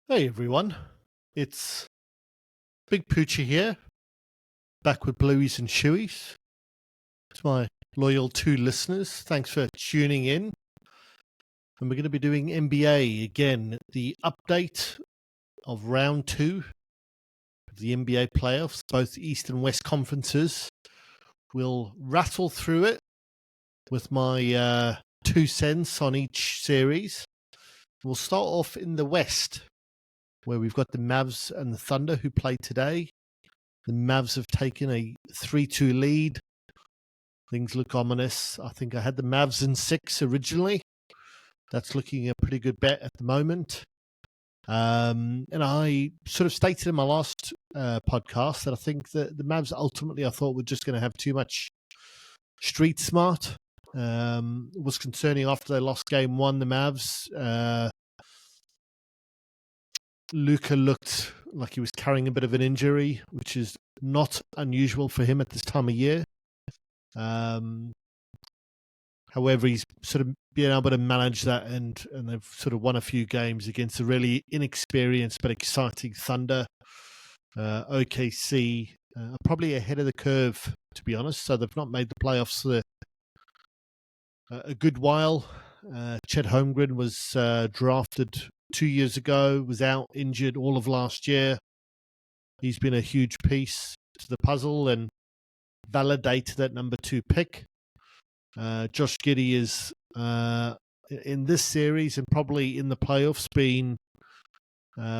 Hey everyone, it's Big Poochie here, back with Blueies and Shoeies. To my loyal two listeners, thanks for tuning in. And we're going to be doing NBA again, the update of round 2 of the NBA playoffs, both East and West conferences. We'll rattle through it with my 2 cents on each series. We'll start off in the West, where we've got the Mavs and the Thunder who play today. The Mavs have taken a 3-2 lead. Things look ominous. I think I had the Mavs in 6 originally. That's looking a pretty good bet at the moment. And I sort of stated in my last podcast that I think that the Mavs ultimately I thought were just going to have too much street smart. It was concerning after they lost game 1, the Mavs. Luka looked like he was carrying a bit of an injury, which is not unusual for him at this time of year. However, he's sort of been able to manage that, and they've sort of won a few games against a really inexperienced but exciting Thunder. OKC are probably ahead of the curve, to be honest, so they've not made the playoffs for a good while. Chet Holmgren was drafted 2 years ago, was out injured all of last year. He's been a huge piece to the puzzle and validated that number 2 pick. Josh Giddey is in this series and probably in the playoffs been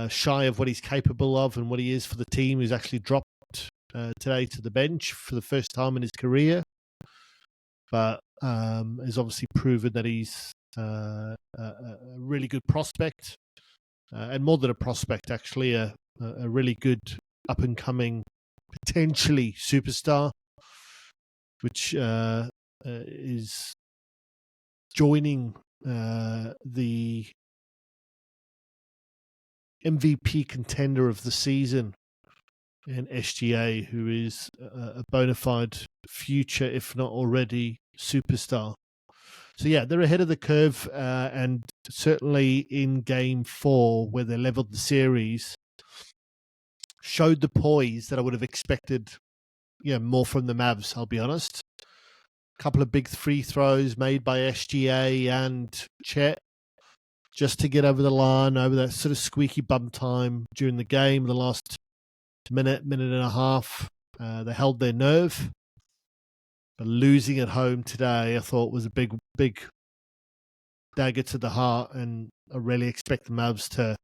shy of what he's capable of and what he is for the team. He's actually dropped today to the bench for the first time in his career, but has obviously proven that he's a really good prospect, and more than a prospect, actually a really good up-and-coming, potentially superstar, which is joining the MVP contender of the season in SGA, who is a bona fide future, if not already, superstar. So yeah, they're ahead of the curve, and certainly in Game 4, where they leveled the series, showed the poise that I would have expected, more from the Mavs, I'll be honest. A couple of big free throws made by SGA and Chet just to get over the line, over that sort of squeaky bum time during the game, the last minute and a half. They held their nerve. But losing at home today, I thought was a big dagger to the heart, and I really expect the Mavs to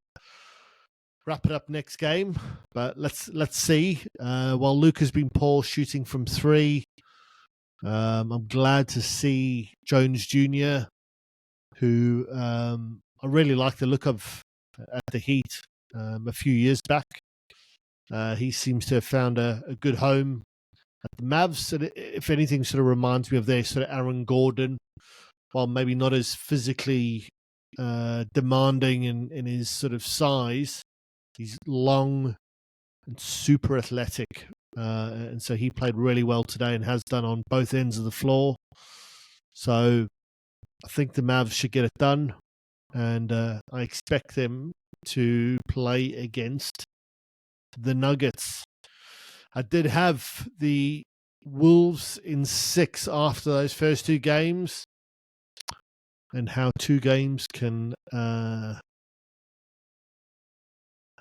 wrap it up next game. But let's see. While Luka's been poor shooting from 3, I'm glad to see Jones Jr., who I really like the look of at the Heat a few years back. He seems to have found a good home at the Mavs, and if anything, sort of reminds me of their sort of Aaron Gordon, while maybe not as physically demanding in his sort of size. He's long and super athletic, and so he played really well today and has done on both ends of the floor. So I think the Mavs should get it done, and I expect them to play against the Nuggets. I did have the Wolves in 6 after those first 2 games, and how 2 games can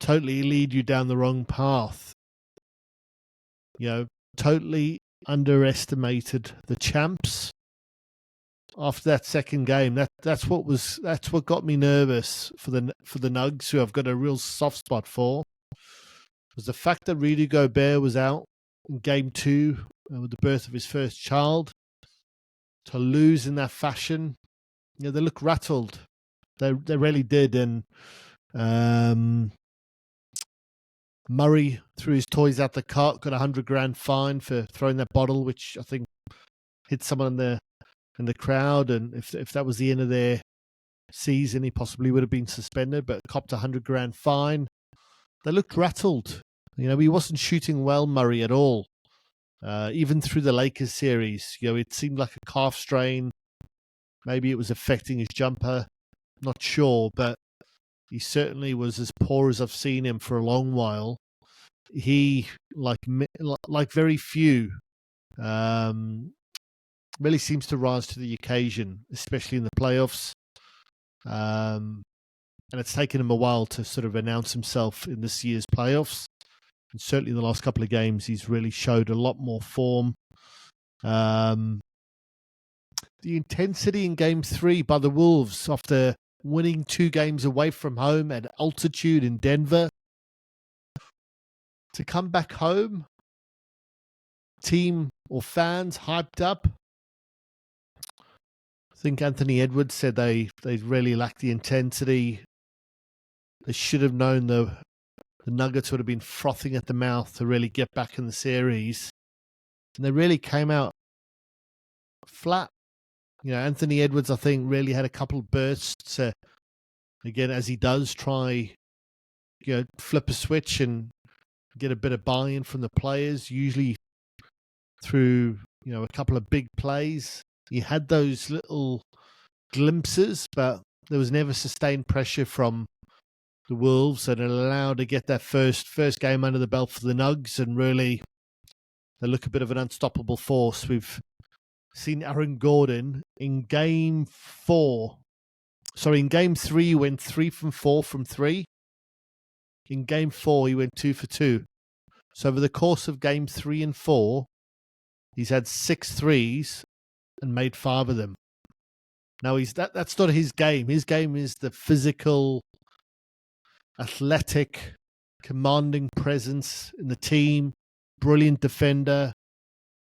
totally lead you down the wrong path. Totally underestimated the champs after that second game. That's what got me nervous for the Nugs, who I've got a real soft spot for. Was the fact that Rudy Gobert was out in Game 2 with the birth of his first child. To lose in that fashion, they look rattled. They really did, and Murray threw his toys out the cart, got $100,000 fine for throwing that bottle, which I think hit someone in the crowd. And if that was the end of their season, he possibly would have been suspended, but copped $100,000 fine. They looked rattled. He wasn't shooting well, Murray, at all. Even through the Lakers series, it seemed like a calf strain. Maybe it was affecting his jumper. Not sure, but He certainly was as poor as I've seen him for a long while. He, like very few, really seems to rise to the occasion, especially in the playoffs. And it's taken him a while to sort of announce himself in this year's playoffs. And certainly in the last couple of games, he's really showed a lot more form. The intensity in Game 3 by the Wolves after winning 2 games away from home at altitude in Denver. To come back home, team or fans hyped up. I think Anthony Edwards said they really lacked the intensity. They should have known the Nuggets would have been frothing at the mouth to really get back in the series. And they really came out flat. Anthony Edwards, I think, really had a couple of bursts. Again, as he does, try, flip a switch and get a bit of buy-in from the players, usually through, a couple of big plays. He had those little glimpses, but there was never sustained pressure from the Wolves, and it allowed to get that first game under the belt for the Nugs, and really they look a bit of an unstoppable force. We've seen Aaron Gordon in Game 3, he went 3 from 4 from 3. In Game 4, he went 2 for 2. So over the course of Game 3 and 4, he's had 6 threes and made 5 of them. Now that's not his game. His game is the physical, athletic, commanding presence in the team, brilliant defender,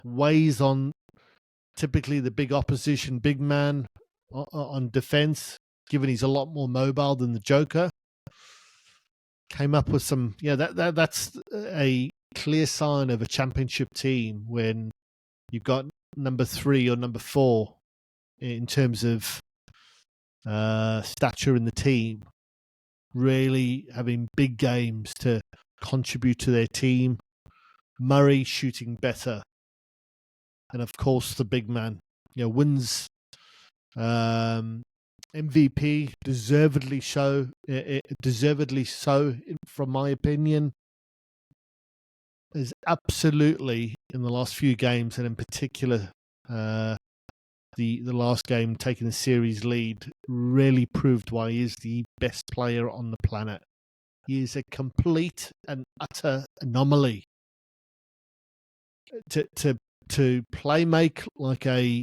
weighs on typically the big opposition, big man on defense, given he's a lot more mobile than the Joker. Came up with some, that's a clear sign of a championship team when you've got number 3 or number 4 in terms of stature in the team, really having big games to contribute to their team. Murray shooting better. And of course, the big man, wins MVP, deservedly so, from my opinion. Is absolutely, in the last few games, and in particular the last game taking the series lead, really proved why he is the best player on the planet. He is a complete and utter anomaly. To play make like a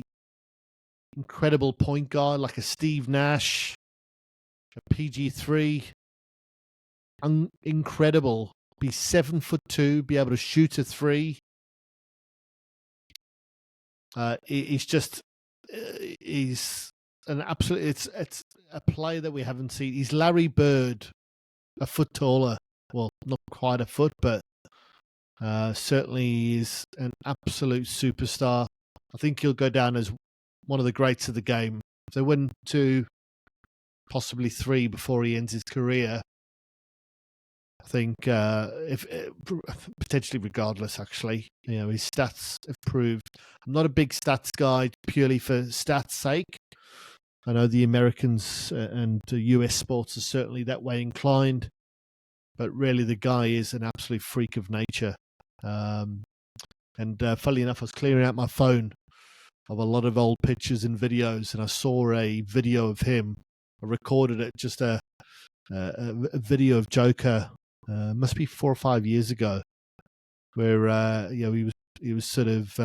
incredible point guard, like a Steve Nash, a PG3, incredible. Be 7'2", be able to shoot a 3. He's an absolute. It's a player that we haven't seen. He's Larry Bird, a foot taller. Well, not quite a foot, but certainly is an absolute superstar. I think he'll go down as one of the greats of the game. If they win 2, possibly 3 before he ends his career, I think if potentially regardless, actually, his stats have proved. I'm not a big stats guy purely for stats' sake. I know the Americans and US sports are certainly that way inclined, but really the guy is an absolute freak of nature. And funnily enough, I was clearing out my phone of a lot of old pictures and videos, and I saw a video of him. I recorded it, just a video of Joker. Must be 4 or 5 years ago, where he was sort of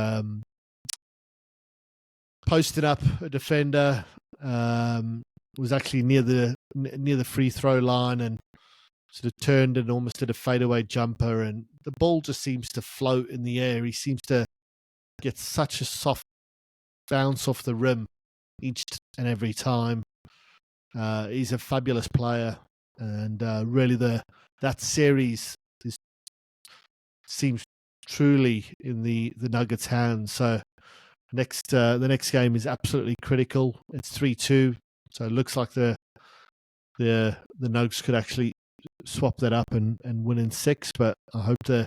posted up a defender, was actually near the free throw line, and sort of turned and almost did a fadeaway jumper, and the ball just seems to float in the air. He seems to get such a soft bounce off the rim each and every time. He's a fabulous player, and really that series seems truly in the Nuggets' hands. So the next game is absolutely critical. It's 3-2, so it looks like the Nuggets could actually swap that up and win in 6. But I hope the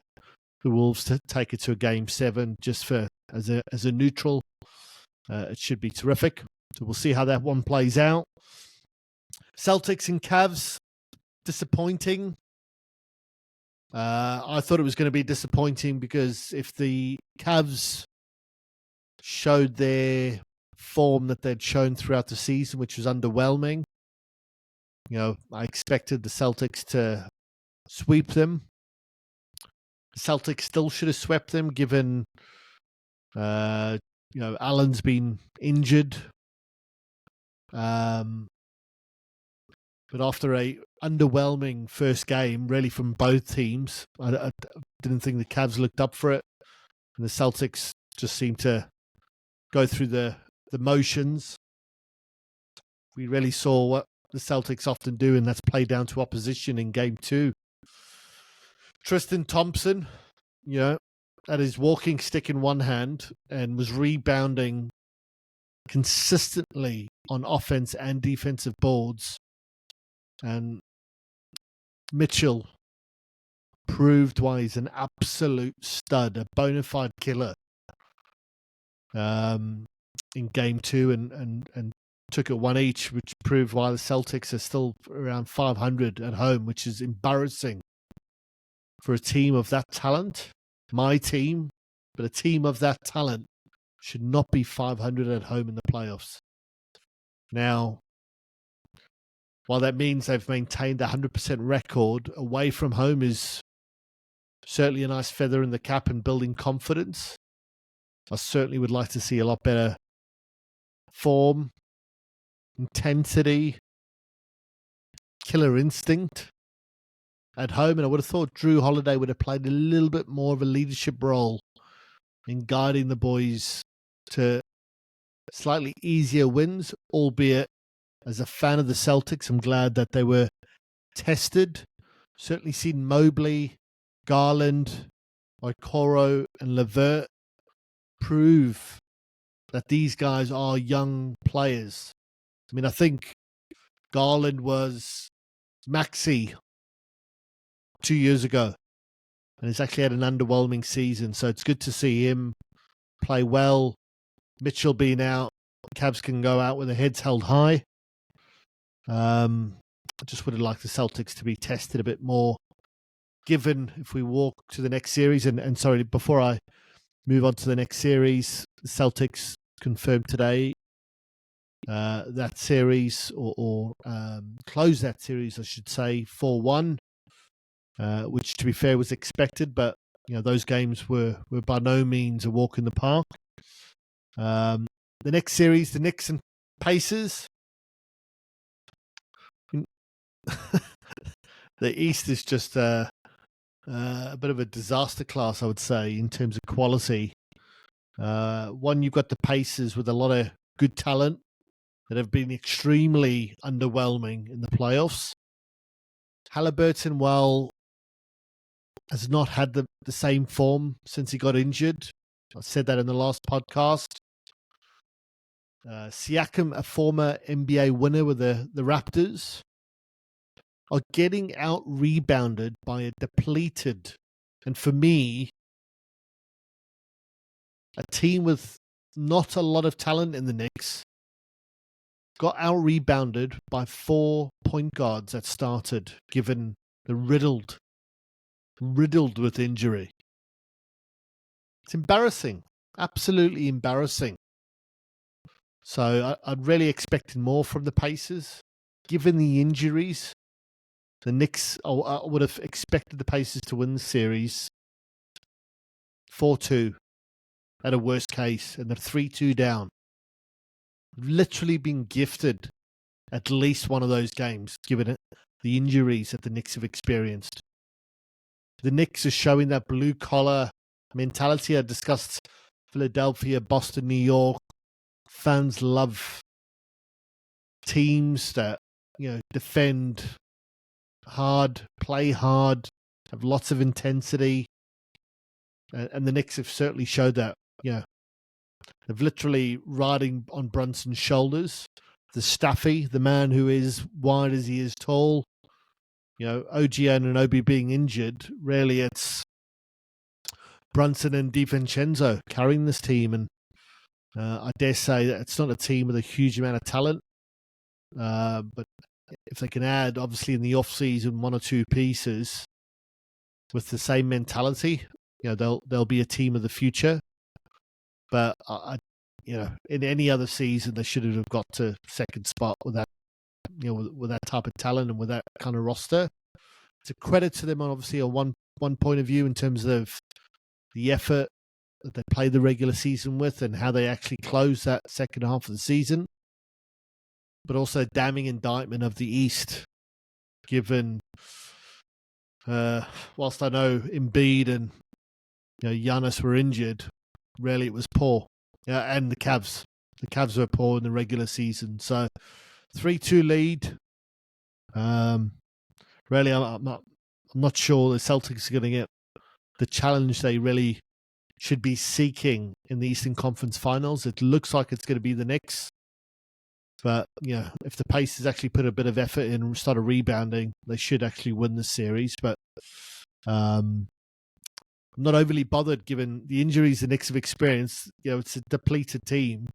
Wolves to take it to a Game 7 just for as a neutral. It should be terrific. So we'll see how that one plays out. Celtics and Cavs. disappointing. I thought it was going to be disappointing because if the Cavs showed their form that they'd shown throughout the season, which was underwhelming, I expected the Celtics to sweep them. The Celtics still should have swept them, given Allen's been injured. But after a underwhelming first game, really from both teams, I didn't think the Cavs looked up for it, and the Celtics just seemed to go through the motions. We really saw what the Celtics often do, and that's play down to opposition in Game 2. Tristan Thompson, had his walking stick in one hand and was rebounding consistently on offense and defensive boards. And Mitchell proved why he's an absolute stud, a bona fide killer in Game 2 and took it one each, which proved why the Celtics are still around 500 at home, which is embarrassing for a team of that talent. My team, but a team of that talent should not be 500 at home in the playoffs. Now, while that means they've maintained a 100% record, away from home is certainly a nice feather in the cap and building confidence. I certainly would like to see a lot better form, intensity, killer instinct at home. And I would have thought Drew Holiday would have played a little bit more of a leadership role in guiding the boys to slightly easier wins, albeit as a fan of the Celtics, I'm glad that they were tested. Certainly seen Mobley, Garland, Okoro, and LeVert prove that these guys are young players. I mean, I think Garland was Maxey 2 years ago, and he's actually had an underwhelming season. So it's good to see him play well. Mitchell being out, Cavs can go out with their heads held high. I just would have liked the Celtics to be tested a bit more, given if we walk to the next series. And sorry, before I move on to the next series, the Celtics confirmed today that series, or close that series, I should say, 4-1, which, to be fair, was expected. But those games were by no means a walk in the park. The next series, the Knicks and Pacers. The East is just a bit of a disaster class, I would say, in terms of quality. One, you've got the Pacers with a lot of good talent that have been extremely underwhelming in the playoffs. Halliburton, has not had the same form since he got injured. I said that in the last podcast. Siakam, a former NBA winner with the Raptors, are getting out-rebounded by a depleted, and for me, a team with not a lot of talent in the Knicks, got out-rebounded by 4 point guards that started, given the riddled with injury. It's embarrassing, absolutely embarrassing. So I'd really expected more from the Pacers, given the injuries. The Knicks, I would have expected the Pacers to win the series 4-2 at a worst case, and they're 3-2 down. Literally been gifted at least one of those games, given the injuries that the Knicks have experienced. The Knicks are showing that blue-collar mentality. I discussed Philadelphia, Boston, New York. Fans love teams that, defend hard, play hard, have lots of intensity. And the Knicks have certainly showed that. They've literally riding on Brunson's shoulders. The Staffy, the man who is wide as he is tall. OG Anunoby being injured, really it's Brunson and DiVincenzo carrying this team. And I dare say that it's not a team with a huge amount of talent. But if they can add, obviously in the off season, one or two pieces with the same mentality, they'll be a team of the future. But in any other season, they should have got to second spot with that, with that type of talent and with that kind of roster. It's a credit to them, obviously, on one point of view in terms of the effort that they played the regular season with and how they actually closed that second half of the season. But also damning indictment of the East, given whilst I know Embiid and Giannis were injured, really it was poor. And the Cavs were poor in the regular season. So 3-2 lead. Really, I'm not sure the Celtics are going to get the challenge they really should be seeking in the Eastern Conference Finals. It looks like it's going to be the Knicks. But, if the Pacers actually put a bit of effort in and started rebounding, they should actually win the series. But I'm not overly bothered given the injuries the Knicks have experienced. It's a depleted team.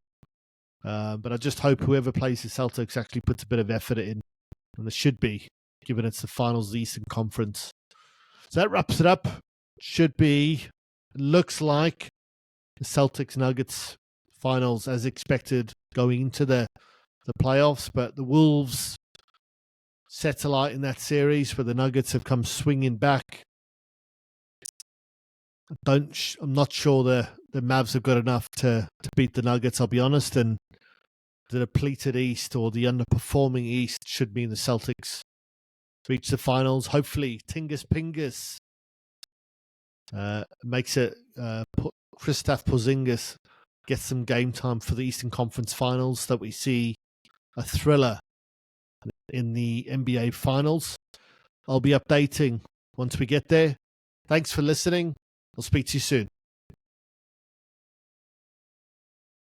But I just hope whoever plays the Celtics actually puts a bit of effort in. And there should be, given it's the finals of the Eastern Conference. So that wraps it up. Looks like the Celtics-Nuggets finals as expected going into the playoffs, but the Wolves set alight in that series where the Nuggets have come swinging back. I'm not sure the Mavs have got enough to beat the Nuggets, I'll be honest, and the depleted East or the underperforming East should mean the Celtics reach the finals. Hopefully, Tingus Pingus makes it. Kristaps Porzingis gets some game time for the Eastern Conference Finals, that we see a thriller in the NBA Finals. I'll be updating once we get there. Thanks for listening. I'll speak to you soon.